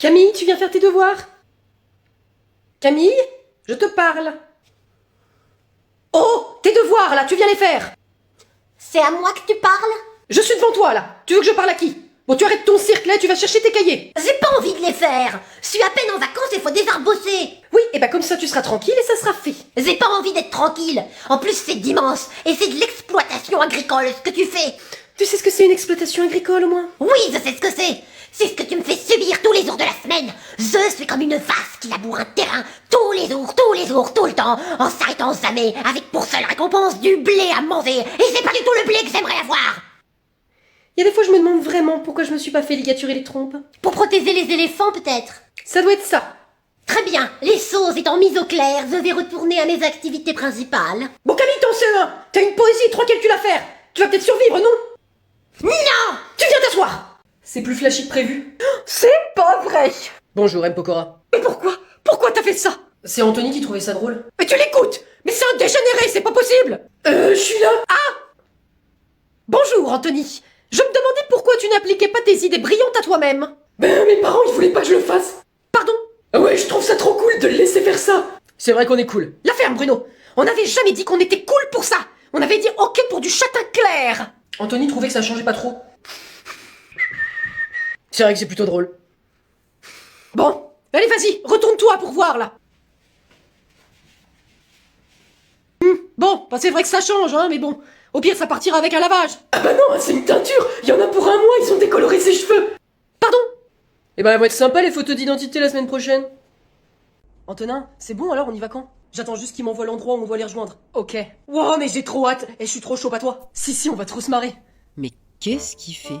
Camille, tu viens faire tes devoirs? Camille, je te parle. Oh, tes devoirs là, tu viens les faire. C'est à moi que tu parles? Je suis devant toi là. Tu veux que je parle à qui? Bon, tu arrêtes ton cirque là, tu vas chercher tes cahiers. J'ai pas envie de les faire. Je suis à peine en vacances et faut déjà bosser. Oui, et bah comme ça tu seras tranquille et ça sera fait. J'ai pas envie d'être tranquille. En plus c'est dimanche et c'est de l'exploitation agricole ce que tu fais. Tu sais ce que c'est une exploitation agricole au moins? Oui, je sais ce que c'est. C'est ce que tu me fais subir tous les jours de la semaine. Je suis comme une vache qui laboure un terrain tous les jours, tout le temps, en s'arrêtant jamais, avec pour seule récompense du blé à manger. Et c'est pas du tout le blé que j'aimerais avoir. Il y a des fois je me demande vraiment pourquoi je me suis pas fait ligaturer les trompes. Pour protéger les éléphants peut-être. Ça doit être ça. Très bien, les choses étant mises au clair, je vais retourner à mes activités principales. Bon Camille, t'en sais un. T'as une poésie tranquille tu la faire. Tu vas peut-être survivre, non? Non! Tu viens t'asseoir. C'est plus flashy que prévu. C'est pas vrai. Bonjour M. Pokora. Mais pourquoi? Pourquoi t'as fait ça? C'est Anthony qui trouvait ça drôle. Mais tu l'écoutes. Mais c'est un dégénéré, c'est pas possible. Je suis là. Ah! Bonjour Anthony. Je me demandais pourquoi tu n'appliquais pas tes idées brillantes à toi-même. Ben mes parents ils voulaient pas que je le fasse. Pardon? Ouais, je trouve ça trop cool de le laisser faire ça. C'est vrai qu'on est cool. La ferme Bruno. On n'avait jamais dit qu'on était cool pour ça. On avait dit ok pour du châtain clair. Anthony trouvait que ça changeait pas trop. C'est vrai que c'est plutôt drôle. Bon, allez vas-y, retourne-toi pour voir là. Bon, bah c'est vrai que ça change, hein, mais bon, au pire ça partira avec un lavage. Ah bah non, c'est une teinture, il y en a pour un mois, ils ont décoloré ses cheveux. Pardon? Eh ben elles vont être sympas les photos d'identité la semaine prochaine. Antonin, c'est bon alors, on y va quand? J'attends juste qu'il m'envoie l'endroit où on doit les rejoindre. Ok. Wow, mais j'ai trop hâte, et je suis trop chaud, pas toi. Si, on va trop se marrer. Mais qu'est-ce qu'il fait?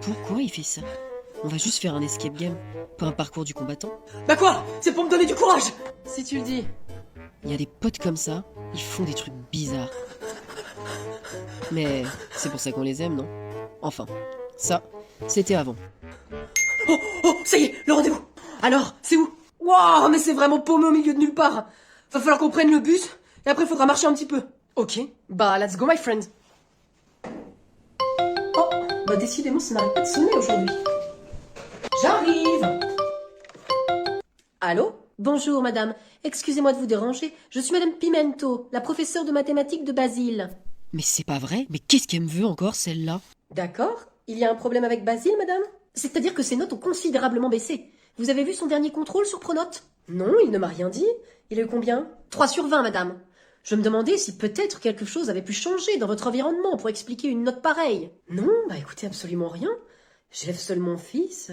Pourquoi il fait ça? On va juste faire un escape game, pas un parcours du combattant. Bah quoi? C'est pour me donner du courage. Si tu le dis. Il y a des potes comme ça, ils font des trucs bizarres. Mais c'est pour ça qu'on les aime, non? Enfin, ça, c'était avant. Oh, ça y est, le rendez-vous. Alors, c'est où? Waouh, mais c'est vraiment paumé au milieu de nulle part. Va falloir qu'on prenne le bus, et après faudra marcher un petit peu. Ok, bah let's go my friend. Oh, bah décidément ça n'arrête pas de sonner aujourd'hui. J'arrive. Allô? Bonjour madame, excusez-moi de vous déranger, je suis madame Pimento, la professeure de mathématiques de Basile. Mais c'est pas vrai? Mais qu'est-ce qu'elle me veut encore, celle-là? D'accord, il y a un problème avec Basile madame? C'est-à-dire que ses notes ont considérablement baissé. Vous avez vu son dernier contrôle sur Pronote? Non, il ne m'a rien dit. Il a eu combien? 3 sur 20 madame. Je me demandais si peut-être quelque chose avait pu changer dans votre environnement pour expliquer une note pareille. Non, bah écoutez, absolument rien. J'élève seul mon fils.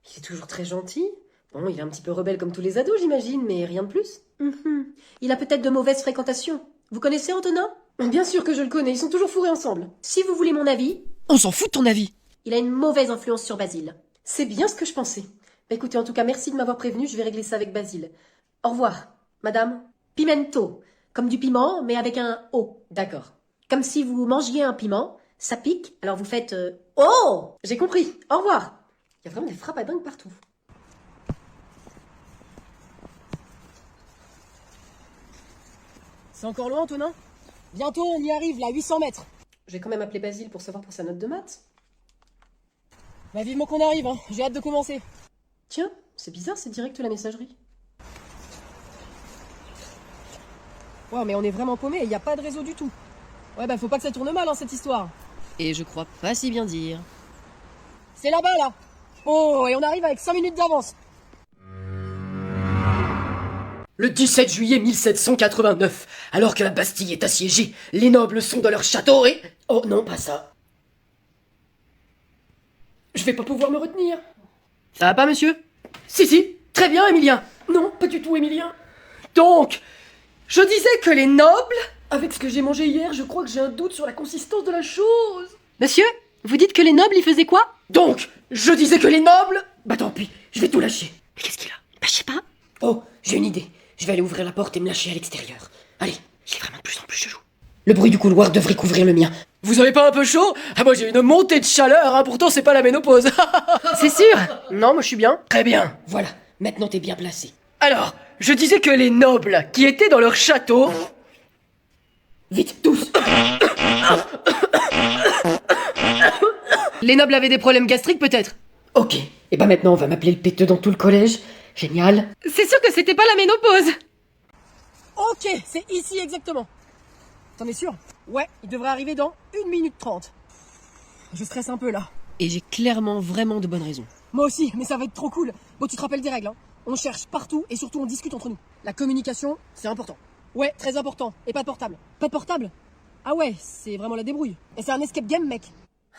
Il est toujours très gentil. Bon, il est un petit peu rebelle comme tous les ados, j'imagine, mais rien de plus. Il a peut-être de mauvaises fréquentations. Vous connaissez Antonin? Bien sûr que je le connais, ils sont toujours fourrés ensemble. Si vous voulez mon avis, On s'en fout de ton avis! il a une mauvaise influence sur Basile. C'est bien ce que je pensais. Bah écoutez, en tout cas, merci de m'avoir prévenu, je vais régler ça avec Basile. Au revoir, madame. Pimento. Comme du piment, mais avec un O. D'accord. Comme si vous mangiez un piment, ça pique, alors vous faites Oh! J'ai compris. Au revoir. Il y a vraiment des frappes à dingue partout. C'est encore loin, Antonin? Bientôt, on y arrive, là, 800 mètres. Je vais quand même appeler Basile pour savoir pour sa note de maths. Bah vivement qu'on arrive, hein. J'ai hâte de commencer. Tiens, c'est bizarre, c'est direct la messagerie. Ouais, mais on est vraiment paumé, il n'y a pas de réseau du tout. Ouais, bah faut pas que ça tourne mal, hein, cette histoire. Et je crois pas si bien dire. C'est là-bas, là. Oh, et on arrive avec 5 minutes d'avance. Le 17 juillet 1789, alors que la Bastille est assiégée, les nobles sont dans leur château et... Oh non, pas ça. Je vais pas pouvoir me retenir. Ça va pas, monsieur? Si, très bien, Émilien. Non, pas du tout, Émilien. Donc, je disais que les nobles... Avec ce que j'ai mangé hier, je crois que j'ai un doute sur la consistance de la chose. Monsieur, vous dites que les nobles, ils faisaient quoi? Donc, je disais que les nobles... Bah tant pis, je vais tout lâcher. Mais qu'est-ce qu'il a? Bah je sais pas. Oh, j'ai une idée. Je vais aller ouvrir la porte et me lâcher à l'extérieur. Allez, Il est vraiment de plus en plus chelou. le bruit du couloir devrait couvrir le mien. Vous avez pas un peu chaud? Ah moi j'ai une montée de chaleur, hein, pourtant c'est pas la ménopause. C'est sûr? Non, moi je suis bien. Très bien, voilà, maintenant t'es bien placé. Alors, je disais que les nobles qui étaient dans leur château... Vite, tous. Les nobles avaient des problèmes gastriques peut-être? Ok. Et bah maintenant, on va m'appeler le péteux dans tout le collège. Génial. C'est sûr que c'était pas la ménopause. Ok, c'est ici exactement. T'en es sûr? Ouais, il devrait arriver dans 1 minute 30. Je stresse un peu là. Et j'ai clairement vraiment de bonnes raisons. Moi aussi, mais ça va être trop cool. Bon, tu te rappelles des règles, hein? On cherche partout et surtout on discute entre nous. La communication, c'est important. Ouais, très important. Et pas de portable. Pas de portable? Ah ouais, c'est vraiment la débrouille. Et c'est un escape game, mec.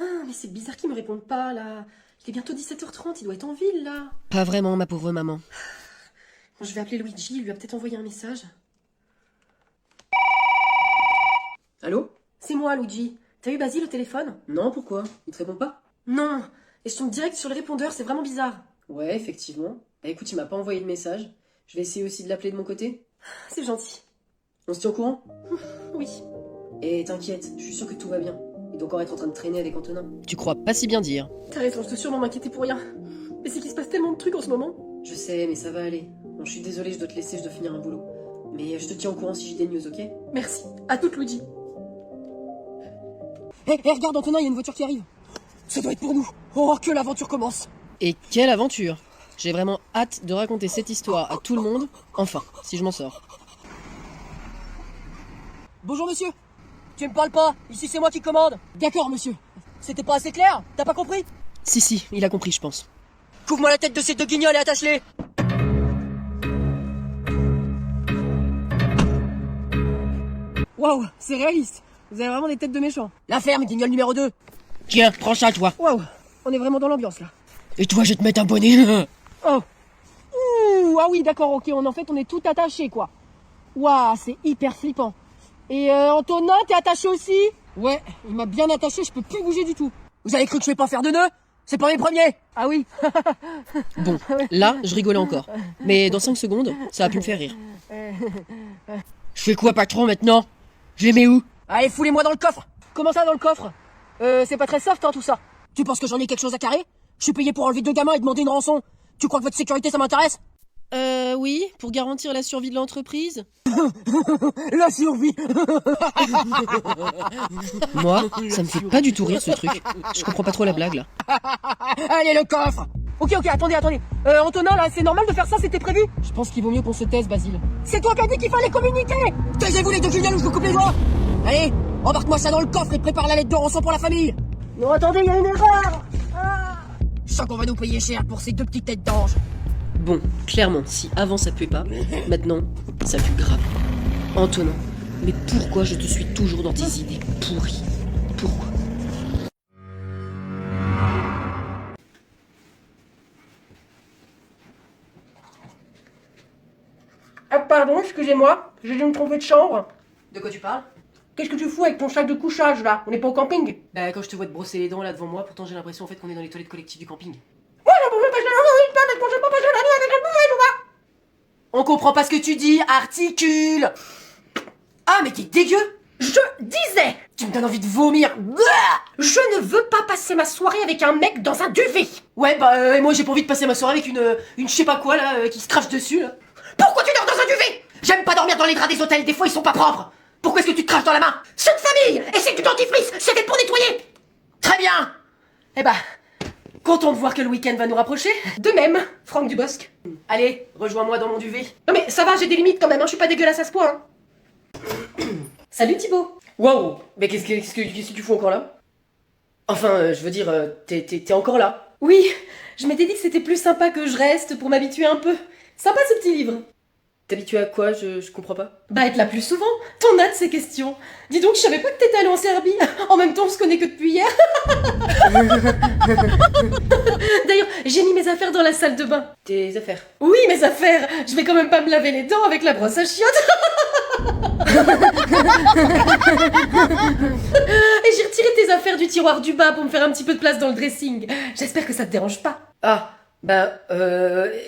Ah, mais c'est bizarre qu'ils me répondent pas, là. Il est bientôt 17h30, il doit être en ville, là. Pas vraiment, ma pauvre maman. Bon, je vais appeler Luigi, il lui a peut-être envoyé un message. Allô? C'est moi, Luigi. T'as eu Basile au téléphone? Non, pourquoi? Il te répond pas? Non. Et je tombe direct sur le répondeur, c'est vraiment bizarre. Ouais, effectivement. Bah écoute, il m'a pas envoyé de message. Je vais essayer aussi de l'appeler de mon côté. C'est gentil. On se tient au courant? Oui. Et t'inquiète, je suis sûre que tout va bien. Il doit encore être en train de traîner avec Antonin. Tu crois pas si bien dire. T'as raison, je dois sûrement m'inquiéter pour rien. Mais c'est qu'il se passe tellement de trucs en ce moment. Je sais, mais ça va aller. Bon, je suis désolée, je dois te laisser, je dois finir un boulot. Mais je te tiens au courant si j'ai des news, ok? Merci. À toute, Luigi. Hé, regarde, Antonin, il y a une voiture qui arrive. Ça doit être pour nous. Oh, que l'aventure commence. Et quelle aventure! J'ai vraiment hâte de raconter cette histoire à tout le monde. Enfin, si je m'en sors. Bonjour, monsieur. Tu me parles pas. Ici, c'est moi qui commande. D'accord, monsieur. C'était pas assez clair? T'as pas compris? Si, il a compris, je pense. Couvre-moi la tête de ces deux guignols et attache-les. Waouh, c'est réaliste. Vous avez vraiment des têtes de méchants. La ferme, guignol numéro 2. Tiens, prends ça, toi. Waouh, on est vraiment dans l'ambiance là. Et toi, je vais te mettre un bonnet. Oh. Ouh, ah oui, d'accord, ok, en fait, on est tout attaché quoi. Waouh, c'est hyper flippant. Et Antonin, t'es attaché aussi? Ouais, il m'a bien attaché, je peux plus bouger du tout. Vous avez cru que je vais pas faire de nœuds? C'est pas mes premiers. Ah oui. Bon, là, je rigolais encore. Mais dans 5 secondes, ça a pu me faire rire. Je fais quoi, patron, maintenant? Je les mets où? Allez, foulez-moi dans le coffre. Comment ça, dans le coffre? C'est pas très soft, hein, tout ça. Tu penses que j'en ai quelque chose à carrer? Je suis payé pour enlever 2 gamins et demander une rançon. Tu crois que votre sécurité, ça m'intéresse? Oui, pour garantir la survie de l'entreprise. La survie. Moi, ça me fait pas du tout rire ce truc. Je comprends pas trop la blague, là. Allez, le coffre. Ok, attendez. Antonin, là, c'est normal de faire ça, c'était prévu? Je pense qu'il vaut mieux qu'on se taise, Basile. C'est toi qui as dit qu'il fallait communiquer. Taisez-vous les deux guignols ou je vous coupe les doigts. Allez, embarque-moi ça dans le coffre et prépare la lettre de rançon pour la famille. Non, attendez, il y a une erreur. Je sens qu'on va nous payer cher pour ces 2 petites têtes d'ange. Bon, clairement, si avant ça puait pas, maintenant, ça pue grave. Antonin, mais pourquoi je te suis toujours dans tes idées pourries? Pourquoi? Ah, pardon, excusez-moi. J'ai dû me tromper de chambre. De quoi tu parles? Qu'est-ce que tu fous avec ton sac de couchage, là? On n'est pas au camping? Bah, quand je te vois te brosser les dents là devant moi, pourtant j'ai l'impression en fait qu'on est dans les toilettes collectives du camping. On comprend pas ce que tu dis, articule! Ah, mais t'es dégueu! Je disais! Tu me donnes envie de vomir! Je ne veux pas passer ma soirée avec un mec dans un duvet! Ouais, bah, moi j'ai pas envie de passer ma soirée avec une je sais pas quoi là, qui se crache dessus là. Pourquoi tu dors dans un duvet? J'aime pas dormir dans les draps des hôtels, des fois ils sont pas propres! Pourquoi est-ce que tu te craches dans la main? C'est de famille! Et c'est du dentifrice! C'est fait pour nettoyer! Très bien! Eh bah, content de voir que le week-end va nous rapprocher. De même, Franck Dubosc. Allez, rejoins-moi dans mon duvet. Non mais ça va, j'ai des limites quand même, hein, je suis pas dégueulasse à ce point. Salut Thibaut! Waouh! Mais qu'est-ce que tu fous encore là? Enfin, je veux dire, t'es encore là? Oui, je m'étais dit que c'était plus sympa que je reste pour m'habituer un peu. Sympa ce petit livre. T'habitues à quoi? Je comprends pas. Bah être là plus souvent. T'en as de ces questions. Dis donc, je savais pas que t'étais allé en Serbie. En même temps, on se connaît que depuis hier. D'ailleurs, j'ai mis mes affaires dans la salle de bain. Tes affaires? Oui, mes affaires. Je vais quand même pas me laver les dents avec la brosse à chiottes. Et j'ai retiré tes affaires du tiroir du bas pour me faire un petit peu de place dans le dressing. J'espère que ça te dérange pas. Ah, bah,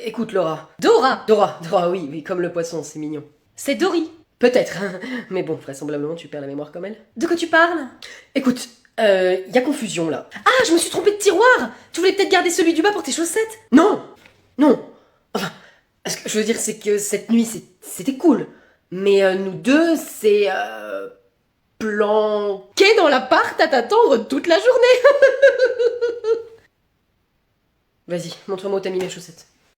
écoute Laura. Dora, oui, comme le poisson, c'est mignon. C'est Dory. Peut-être, mais bon, vraisemblablement tu perds la mémoire comme elle. De quoi tu parles? Écoute, y a confusion là. Ah, je me suis trompée de tiroir. Tu voulais peut-être garder celui du bas pour tes chaussettes? Non. Enfin, ce que je veux dire, c'est que cette nuit, c'était cool. Mais nous deux, c'est planqué dans l'appart à t'attendre toute la journée. Vas-y, montre-moi où t'as mis mes chaussettes.